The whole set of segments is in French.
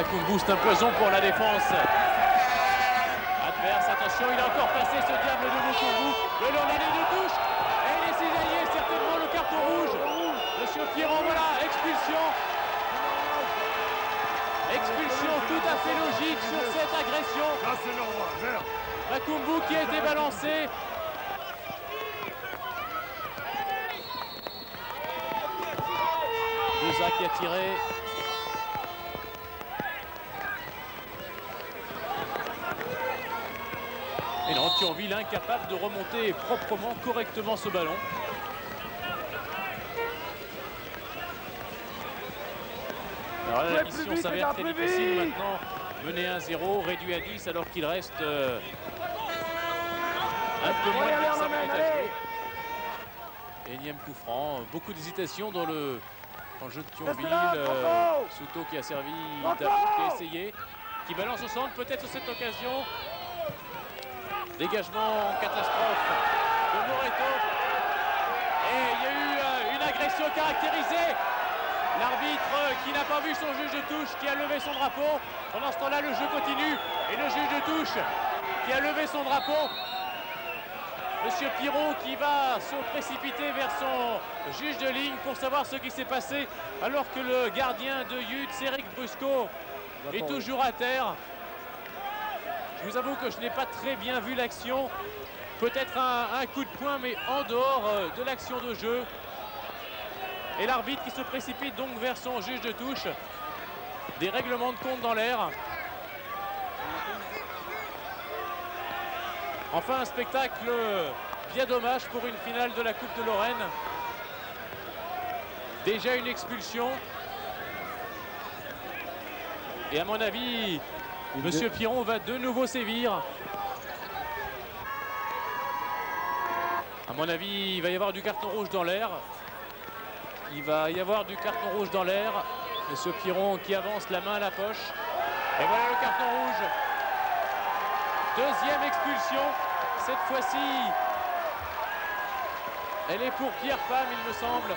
Makumbu, c'est un poison pour la défense adverse. Attention, il a encore passé ce diable de Makumbu. Le long de la ligne de touche. Et il est signalé certainement le carton rouge. Monsieur Pierron, voilà, expulsion. Expulsion tout à fait logique sur cette agression. Là, c'est normal, merde. Makumbu qui a été balancé. Beza qui a tiré. Et non, Thionville incapable de remonter proprement, correctement ce ballon. Alors là, la mission s'avère très difficile maintenant. Mener 1-0, réduit à 10 alors qu'il reste un peu moins de 5 minutes à jouer. Énième coup franc, beaucoup d'hésitation dans le jeu de Thionville. Souto qui a servi, David qui a essayé, qui balance au centre peut-être sur cette occasion. Dégagement en catastrophe de Moreto. Et il y a eu une agression caractérisée. L'arbitre qui n'a pas vu son juge de touche, qui a levé son drapeau. Pendant ce temps-là, le jeu continue. Et le juge de touche qui a levé son drapeau. Monsieur Piron qui va se précipiter vers son juge de ligne pour savoir ce qui s'est passé. Alors que le gardien de Yutz, Eric Brusco, est toujours à terre. Je vous avoue que je n'ai pas très bien vu l'action. Peut-être un coup de poing, mais en dehors de l'action de jeu. Et l'arbitre qui se précipite donc vers son juge de touche. Des règlements de compte dans l'air. Enfin, un spectacle bien dommage pour une finale de la Coupe de Lorraine. Déjà une expulsion. Et à mon avis, Monsieur Piron va de nouveau sévir. À mon avis, il va y avoir du carton rouge dans l'air. Il va y avoir du carton rouge dans l'air. Monsieur Piron qui avance la main à la poche. Et voilà le carton rouge. Deuxième expulsion. Cette fois-ci, elle est pour Pierre Pham, il me semble.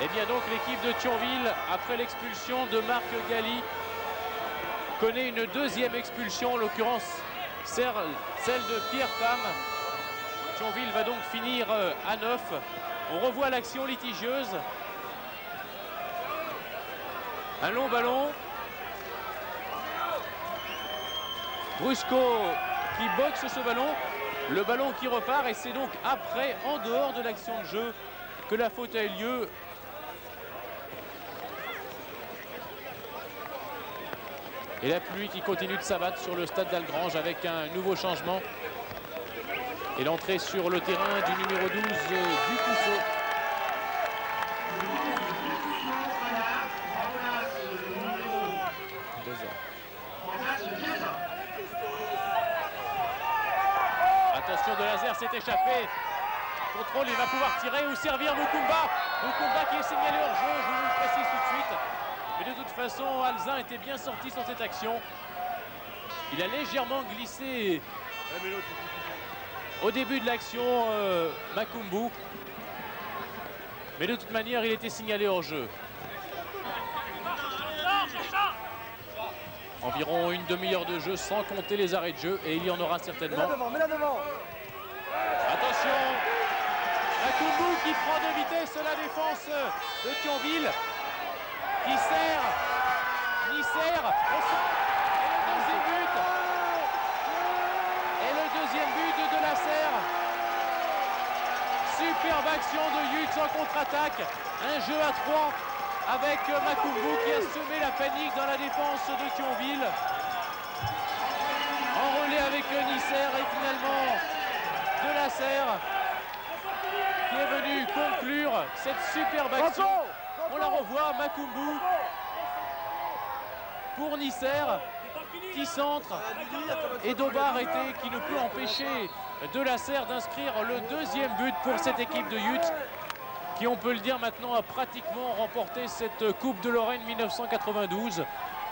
Et bien donc l'équipe de Thionville, après l'expulsion de Marc Galli, connaît une deuxième expulsion, en l'occurrence celle de Pierre Pham. Thionville va donc finir à 9. On revoit l'action litigieuse. Un long ballon. Brusco qui boxe ce ballon. Le ballon qui repart et c'est donc après, en dehors de l'action de jeu, que la faute a eu lieu. Et la pluie qui continue de s'abattre sur le stade d'Algrange avec un nouveau changement. Et l'entrée sur le terrain du numéro 12 du Pousseau. Attention, de laser s'est échappé. Contrôle, il va pouvoir tirer ou servir Mukumba. Mukumba qui est signalé hors jeu, je vous le précise tout de suite. Mais de toute façon, Alzin était bien sorti sur cette action. Il a légèrement glissé au début de l'action, Makumbu. Mais de toute manière, il était signalé hors jeu. Environ une demi-heure de jeu sans compter les arrêts de jeu et il y en aura certainement. Mets-la devant. Attention, Makumbu qui prend de vitesse la défense de Thionville, qui sert, Nisser, au centre, et le deuxième but de la Serre. Superbe action de Yutz en contre-attaque, un jeu à 3 avec Makumbu qui a semé la panique dans la défense de Thionville. Enrôlé avec Nisser et finalement de la Serre qui est venu conclure cette superbe action. On la revoit, Makumbu pour Nisser qui centre et Dobar était qui ne peut empêcher de la Serre d'inscrire le deuxième but pour cette équipe de Yutz qui, on peut le dire maintenant, a pratiquement remporté cette Coupe de Lorraine 1992,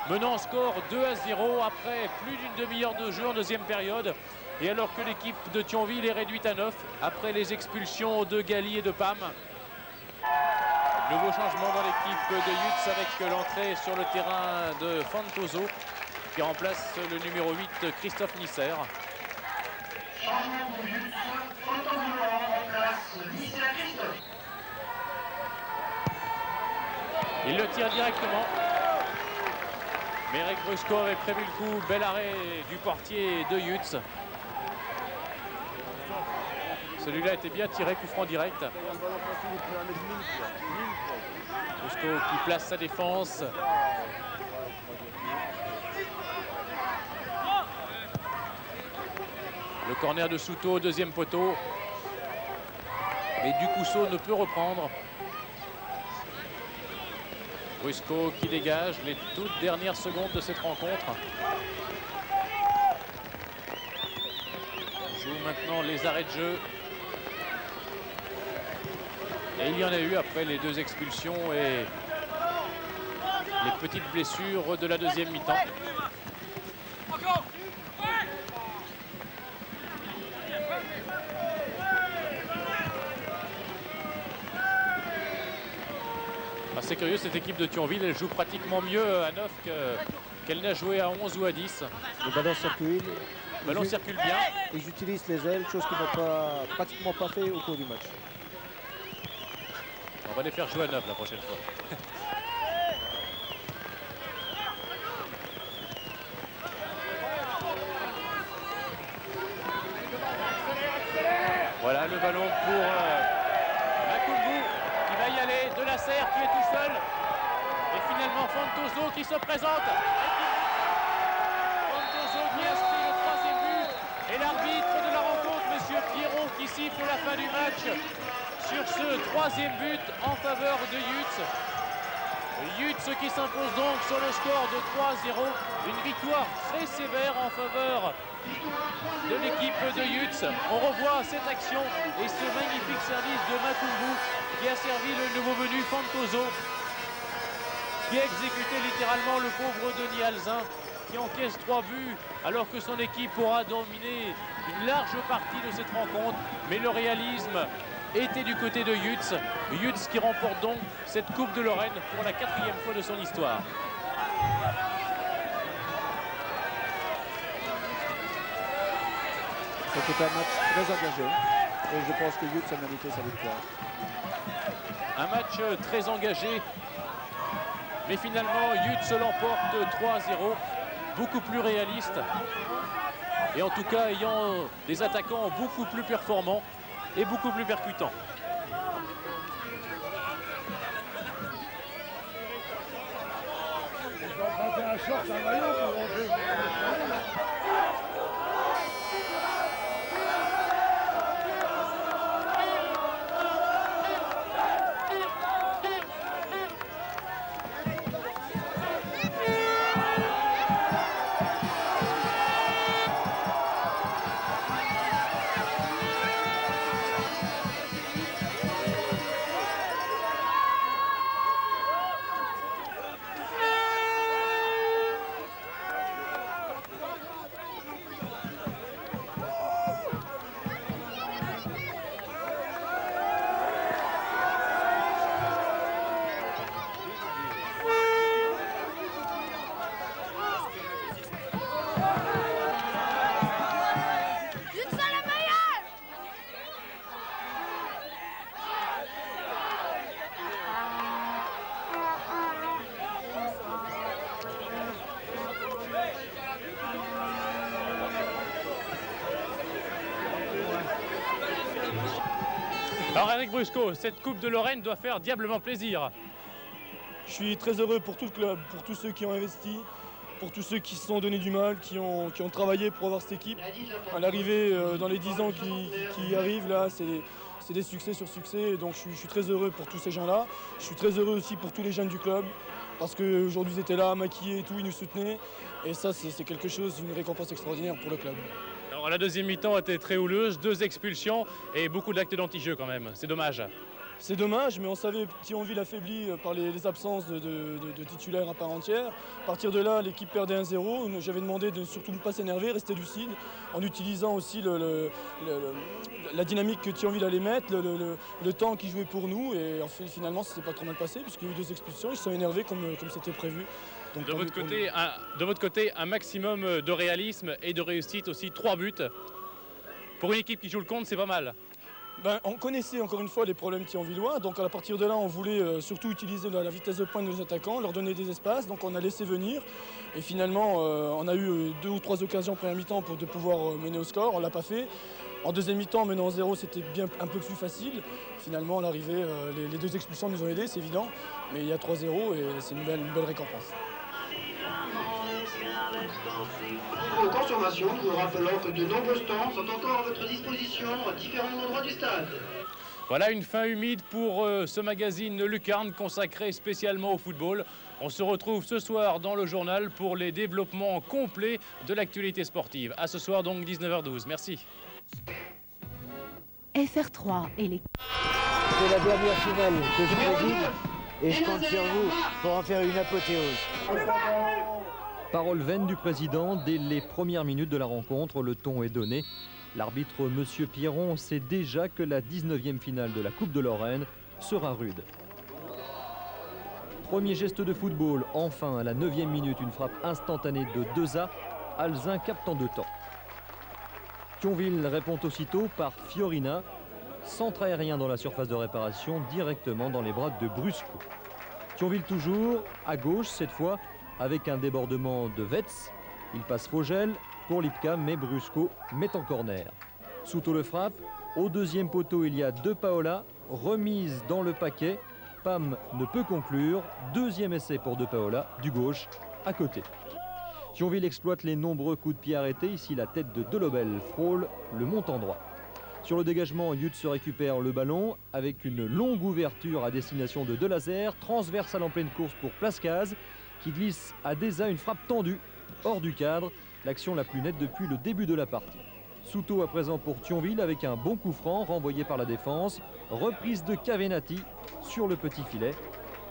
menant score 2-0 après plus d'une demi-heure de jeu en deuxième période. Et alors que l'équipe de Thionville est réduite à 9 après les expulsions de Galli et de Pham. Nouveau changement dans l'équipe de Yutz avec l'entrée sur le terrain de Fantoso qui remplace le numéro 8 Christophe Nisser. Changement pour Yutz, Fantoso remplace Nisser Christophe. Il le tire directement. Mais Eric Brusco avait prévu le coup. Bel arrêt du portier de Yutz. Celui-là était bien tiré, coup franc direct. Brusco qui place sa défense. Le corner de Souto, deuxième poteau. Mais Ducousso ne peut reprendre. Brusco qui dégage les toutes dernières secondes de cette rencontre. On joue maintenant les arrêts de jeu. Et il y en a eu après les deux expulsions et les petites blessures de la deuxième mi-temps. C'est curieux, cette équipe de Thionville, elle joue pratiquement mieux à 9 qu'elle n'a joué à 11 ou à 10. Le ballon circule. Le ballon circule bien. Ils utilisent les ailes, chose qu'ils n'ont pratiquement pas fait au cours du match. On va les faire jouer à 9 la prochaine fois. Voilà le ballon pour Makoulbou qui va y aller, de la Serre qui est tout seul. Et finalement Fantoso qui se présente. Fantoso qui inscrit le troisième but. Et l'arbitre de la rencontre, monsieur Pierrot, qui siffle la fin du match sur ce troisième but en faveur de Yutz. Yutz qui s'impose donc sur le score de 3-0. Une victoire très sévère en faveur de l'équipe de Yutz. On revoit cette action et ce magnifique service de Makoulbou qui a servi le nouveau venu Fantoso, qui a exécuté littéralement le pauvre Denis Alzin, qui encaisse 3 buts alors que son équipe aura dominé une large partie de cette rencontre. Mais le réalisme était du côté de Yutz. Yutz qui remporte donc cette Coupe de Lorraine pour la 4e fois de son histoire. C'était un match très engagé et je pense que Yutz a mérité sa victoire. Un match très engagé, mais finalement Yutz l'emporte 3-0, beaucoup plus réaliste et en tout cas ayant des attaquants beaucoup plus performants et beaucoup plus percutants. Alors Eric Brusco, cette Coupe de Lorraine doit faire diablement plaisir. Je suis très heureux pour tout le club, pour tous ceux qui ont investi, pour tous ceux qui se sont donné du mal, qui ont travaillé pour avoir cette équipe. À l'arrivée, dans les 10 ans qui arrivent, là, c'est des succès sur succès. Donc je suis très heureux pour tous ces gens-là. Je suis très heureux aussi pour tous les jeunes du club, parce qu'aujourd'hui ils étaient là, maquillés et tout, ils nous soutenaient. Et ça, c'est quelque chose, une récompense extraordinaire pour le club. Alors la deuxième mi-temps était très houleuse, 2 expulsions et beaucoup d'actes d'anti-jeu quand même, c'est dommage. C'est dommage, mais on savait Thionville affaibli par les absences de titulaires à part entière. À partir de là, l'équipe perdait 1-0. J'avais demandé de surtout ne pas s'énerver, rester lucide, en utilisant aussi la dynamique que Thionville allait mettre, le temps qui jouait pour nous. Et en fait, finalement, ça s'est pas trop mal passé, puisqu'il y a eu 2 expulsions. Ils se sont énervés comme c'était prévu. Donc, de votre côté, un maximum de réalisme et de réussite aussi. 3 buts. Pour une équipe qui joue le contre, c'est pas mal. On connaissait encore une fois les problèmes thionvillois, donc à partir de là on voulait surtout utiliser la vitesse de pointe de nos attaquants, leur donner des espaces, donc on a laissé venir et finalement on a eu 2 ou 3 occasions en première mi-temps de pouvoir mener au score, on ne l'a pas fait. En deuxième mi-temps, menant 0, c'était bien un peu plus facile. Finalement à l'arrivée, les 2 expulsions nous ont aidés, c'est évident, mais il y a 3-0 et c'est une belle récompense. Niveau consommation, nous vous rappelons que de nombreux stands sont encore à votre disposition à différents endroits du stade. Voilà une fin humide pour ce magazine Lucarne consacré spécialement au football. On se retrouve ce soir dans le journal pour les développements complets de l'actualité sportive. À ce soir donc 19h12. Merci. FR3 et les... C'est la dernière finale que je préside et je compte sur vous pour en faire une apothéose. Parole vaine du président dès les premières minutes de la rencontre, le ton est donné. L'arbitre Monsieur Pierron sait déjà que la 19e finale de la Coupe de Lorraine sera rude. Premier geste de football, enfin à la 9e minute, une frappe instantanée de 2A. Alzin capte en 2 temps. Thionville répond aussitôt par Fiorina. Centre aérien dans la surface de réparation, directement dans les bras de Brusco. Thionville toujours, à gauche cette fois, avec un débordement de Vetz. Il passe Fogel pour Lipka, mais Brusco met en corner. Souto le frappe. Au 2e poteau, il y a De Paola. Remise dans le paquet. Pam ne peut conclure. 2e essai pour De Paola, du gauche, à côté. Thionville exploite les nombreux coups de pied arrêtés. Ici, la tête de Delobel frôle le montant droit. Sur le dégagement, Yut se récupère le ballon avec une longue ouverture à destination de Delazer. Transversale en pleine course pour Plascaz, qui glisse à Deza, une frappe tendue, hors du cadre. L'action la plus nette depuis le début de la partie. Souto à présent pour Thionville avec un bon coup franc renvoyé par la défense. Reprise de Cavenati sur le petit filet.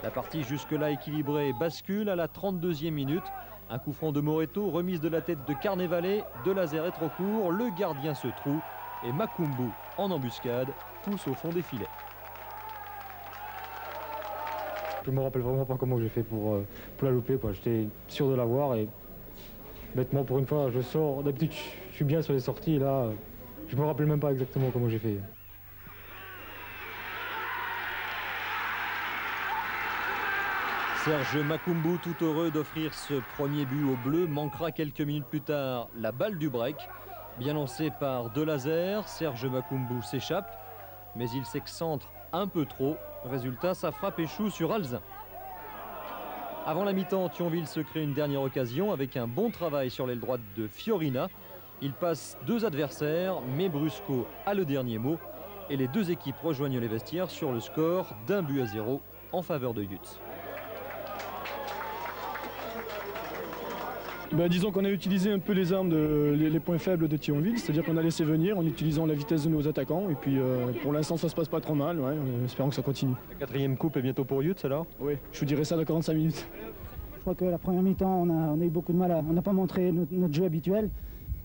La partie jusque-là équilibrée bascule à la 32e minute. Un coup franc de Moreto, remise de la tête de Carnevale. Delazer est trop court, le gardien se troue et Makumbu en embuscade pousse au fond des filets. Je me rappelle vraiment pas comment j'ai fait pour la louper. J'étais sûr de l'avoir et bêtement pour une fois je sors. D'habitude je suis bien sur les sorties et là je me rappelle même pas exactement comment j'ai fait. Serge Makumbu, tout heureux d'offrir ce premier but au bleu, manquera quelques minutes plus tard la balle du break. Bien lancé par Delazer, Serge Makumbu s'échappe, mais il s'excentre un peu trop. Résultat, sa frappe échoue sur Alzin. Avant la mi-temps, Thionville se crée une dernière occasion avec un bon travail sur l'aile droite de Fiorina. Il passe 2 adversaires, mais Brusco a le dernier mot. Et les 2 équipes rejoignent les vestiaires sur le score d'1-0 en faveur de Yutz. Disons qu'on a utilisé un peu les armes, les points faibles de Thionville, c'est-à-dire qu'on a laissé venir en utilisant la vitesse de nos attaquants. Et puis pour l'instant ça se passe pas trop mal, ouais, espérons que ça continue. La 4e coupe est bientôt pour Yutz alors? Oui, je vous dirai ça dans 45 minutes. Je crois que la première mi-temps, on a eu beaucoup de mal, on n'a pas montré notre jeu habituel.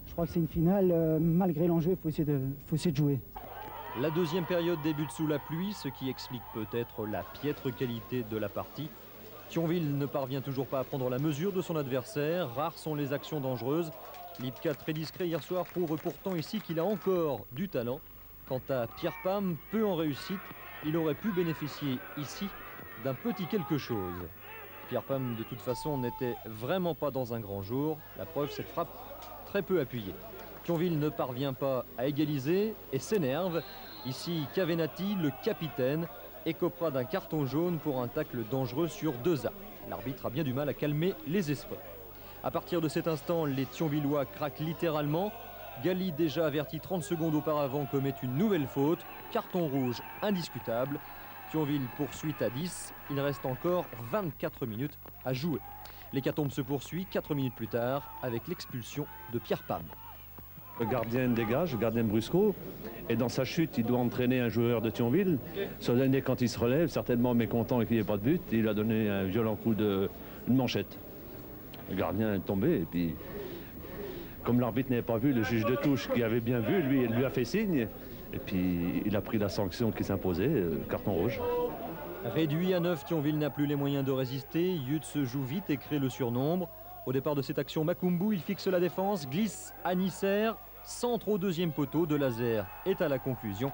Je crois que c'est une finale, malgré l'enjeu, il faut essayer de jouer. La 2e période débute sous la pluie, ce qui explique peut-être la piètre qualité de la partie. Thionville ne parvient toujours pas à prendre la mesure de son adversaire. Rares sont les actions dangereuses. Lipka, très discret hier soir, prouve pourtant ici qu'il a encore du talent. Quant à Pierre Pam, peu en réussite, il aurait pu bénéficier ici d'un petit quelque chose. Pierre Pam, de toute façon, n'était vraiment pas dans un grand jour. La preuve, cette frappe très peu appuyée. Thionville ne parvient pas à égaliser et s'énerve. Ici, Cavenati, le capitaine, écopera d'un carton jaune pour un tacle dangereux sur 2A. L'arbitre a bien du mal à calmer les esprits. À partir de cet instant, les Thionvillois craquent littéralement. Gali, déjà averti 30 secondes auparavant, commet une nouvelle faute. Carton rouge indiscutable. Thionville poursuit à 10. Il reste encore 24 minutes à jouer. L'hécatombe se poursuit 4 minutes plus tard avec l'expulsion de Pierre Pam. Le gardien dégage, le gardien Brusco, et dans sa chute, il doit entraîner un joueur de Thionville. Ce dernier, quand il se relève, certainement mécontent et qu'il n'y ait pas de but, il a donné un violent coup de manchette. Le gardien est tombé, et puis, comme l'arbitre n'avait pas vu, le juge de touche qui avait bien vu, lui a fait signe, et puis il a pris la sanction qui s'imposait, carton rouge. Réduit à 9, Thionville n'a plus les moyens de résister. Yut se joue vite et crée le surnombre. Au départ de cette action, Makumbu, il fixe la défense, glisse à Nisser, centre au deuxième poteau, de Laser est à la conclusion.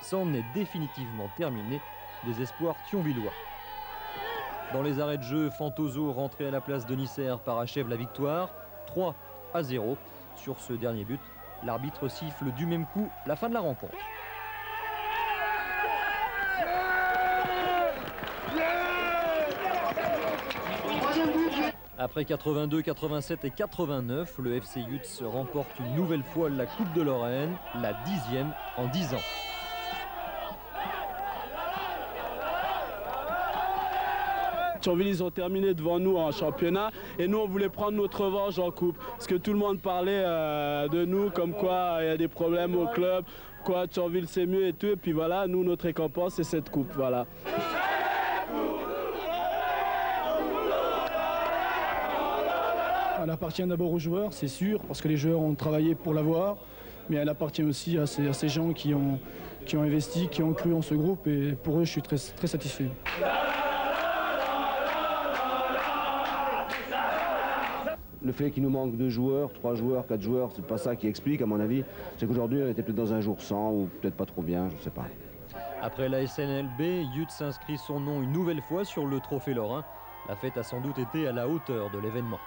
C'en est définitivement terminé des espoirs thionvillois. Dans les arrêts de jeu, Fantoso, rentré à la place de Nisser, parachève la victoire, 3-0. Sur ce dernier but, l'arbitre siffle du même coup la fin de la rencontre. Après 82, 87 et 89, le FC Yutz remporte une nouvelle fois la Coupe de Lorraine, la 10e en 10 ans. Thionville, ils ont terminé devant nous en championnat et nous on voulait prendre notre revanche en coupe parce que tout le monde parlait de nous comme quoi il y a des problèmes au club, quoi Thionville c'est mieux et tout, et puis voilà, nous notre récompense c'est cette coupe, voilà. Elle appartient d'abord aux joueurs, c'est sûr, parce que les joueurs ont travaillé pour l'avoir, mais elle appartient aussi à ces gens qui ont investi, qui ont cru en ce groupe, et pour eux, je suis très satisfait. Le fait qu'il nous manque 2 joueurs, 3 joueurs, 4 joueurs, c'est pas ça qui explique, à mon avis. C'est qu'aujourd'hui, on était peut-être dans un jour sans, ou peut-être pas trop bien, je sais pas. Après la SNLB, Yutz inscrit son nom une nouvelle fois sur le trophée lorrain. La fête a sans doute été à la hauteur de l'événement.